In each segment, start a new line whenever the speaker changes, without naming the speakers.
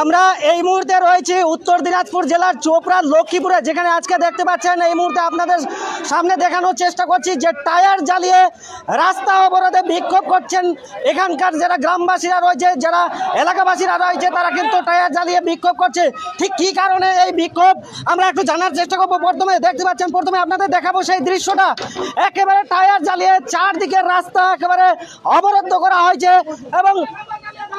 আমরা এই মুহূর্তে রয়েছি উত্তর দিনাজপুর জেলার চোপড়ার লক্ষ্মীপুরে, যেখানে আজকে দেখতে পাচ্ছেন এই মুহূর্তে আপনাদের সামনে দেখানোর চেষ্টা করছি যে টায়ার জ্বালিয়ে রাস্তা অবরোধে বিক্ষোভ করছেন এখানকার যারা গ্রামবাসীরা রয়েছে, যারা এলাকাবাসীরা রয়েছে, তারা কিন্তু টায়ার জ্বালিয়ে বিক্ষোভ করছে। ঠিক কী কারণে এই বিক্ষোভ আমরা একটু জানার চেষ্টা করবো। প্রথমে দেখতে পাচ্ছেন, প্রথমে আপনাদের দেখাবো সেই দৃশ্যটা। একেবারে টায়ার জ্বালিয়ে চারদিকের রাস্তা একেবারে অবরুদ্ধ করা হয়েছে এবং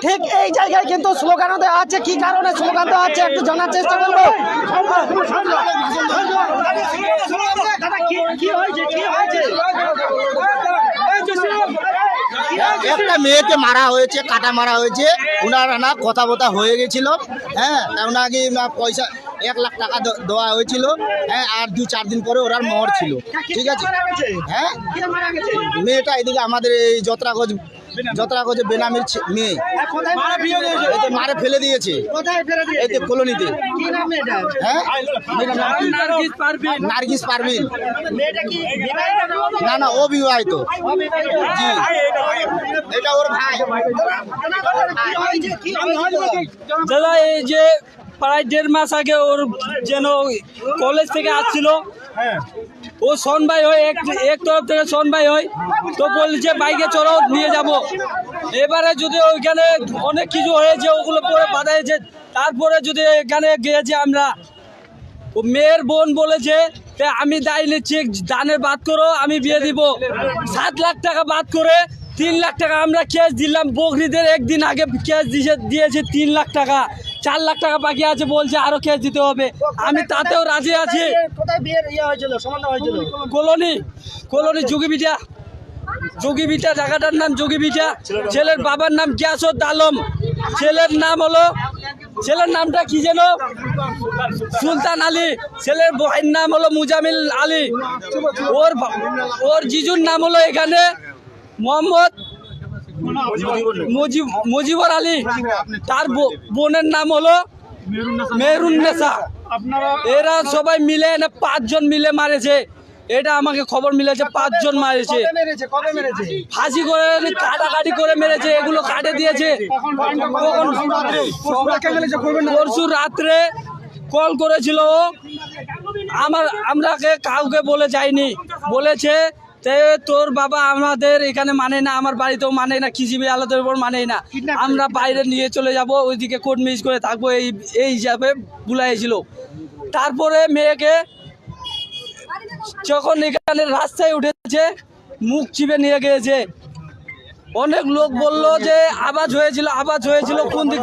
ঠিক এই জায়গায় কিন্তু স্লোগান দেওয়া আছে। কি কারণে স্লোগান দেওয়া আছে একটু জানার চেষ্টা করবো।
একটা মেয়েকে মারা হয়েছে, কাটা মারা হয়েছে, ওনারা না কথা বথা হয়ে গেছিল। হ্যাঁ, ওনাকে পয়সা 1 লাখ টাকা দেওয়া হয়েছিল। হ্যাঁ, আর 2-4 দিন পরে ওনার মর ছিল। ঠিক আছে। হ্যাঁ, মেয়েটা এদিকে আমাদের এই যত্রাগঞ্জ বেনামির মেয়ে, মারে ফেলে দিয়েছে এই তো কলোনিতে। হ্যাঁ, নার্গিস পারভিন। না ও বিবাহিত। জি, এটা ওর ভাই।
দাদা এই যে প্রায় 1.5 মাস আগে ওর যেন কলেজ থেকে আসছিল, ও সনবাই হয়, এক তরফ থেকে সনবাই হয়, তো বলছে বাইকে চড়ো নিয়ে যাব। এবারে যদি ওইখানে অনেক কিছু হয়েছে, ওগুলো পরে বাধা হয়েছে, তারপরে যদি এখানে গিয়েছি আমরা, ও মেয়ের বোন বলেছে আমি দায় নিচ্ছি, দানের বাদ করো, আমি বিয়ে দিব। 7 লাখ টাকা বাদ করে 3 লাখ টাকা আমরা ক্যাশ দিলাম। বকরিদের একদিন আগে ক্যাশ দিয়েছে 3 লাখ টাকা, 4 লাখ টাকা বাকি আছে, বলছে আরো ক্যাশ দিতে হবে। আমি তাতেও রাজি আছি। কলোনি যোগীবিটা, জায়গাটার নাম যোগীবিটা। ছেলের বাবার নাম গিয়াসুদ্দ আলম, ছেলের নামটা কি যেন সুলতান আলী, ছেলের ভাইয়ের নাম হলো মুজামিল আলী, ওর জিজুর নাম হলো এখানে মোহাম্মদ মুজিবর আলী, তার বোনের নাম হলো মেহরুন্নেসা। এরা সবাই মিলে 5 জন মিলে মারেছে। এটা আমাকে খবর মিলেছে, 5 জন মারেছে। ফাঁসি করে কাটাকাটি করে মেরেছে, এগুলো কাটে দিয়েছে। পরশু রাত্রে কল করেছিল, আমরাকে কাউকে বলে যাইনি, বলেছে তোর বাবা আমাদের এখানে মানে না, আমার বাড়িতেও মানে না, খিজিবি আলাদের উপর মানে না, আমরা বাইরে নিয়ে চলে যাব, ওইদিকে কোর্ট মিস করে থাকবো, এই হিসাবে বুলাইছিল। তারপরে মেয়েকে যখন এখানে রাস্তায় উঠেছে, মুখ চিপে নিয়ে গিয়েছে। অনেক লোক বললো যে আওয়াজ হয়েছিল কোন দিক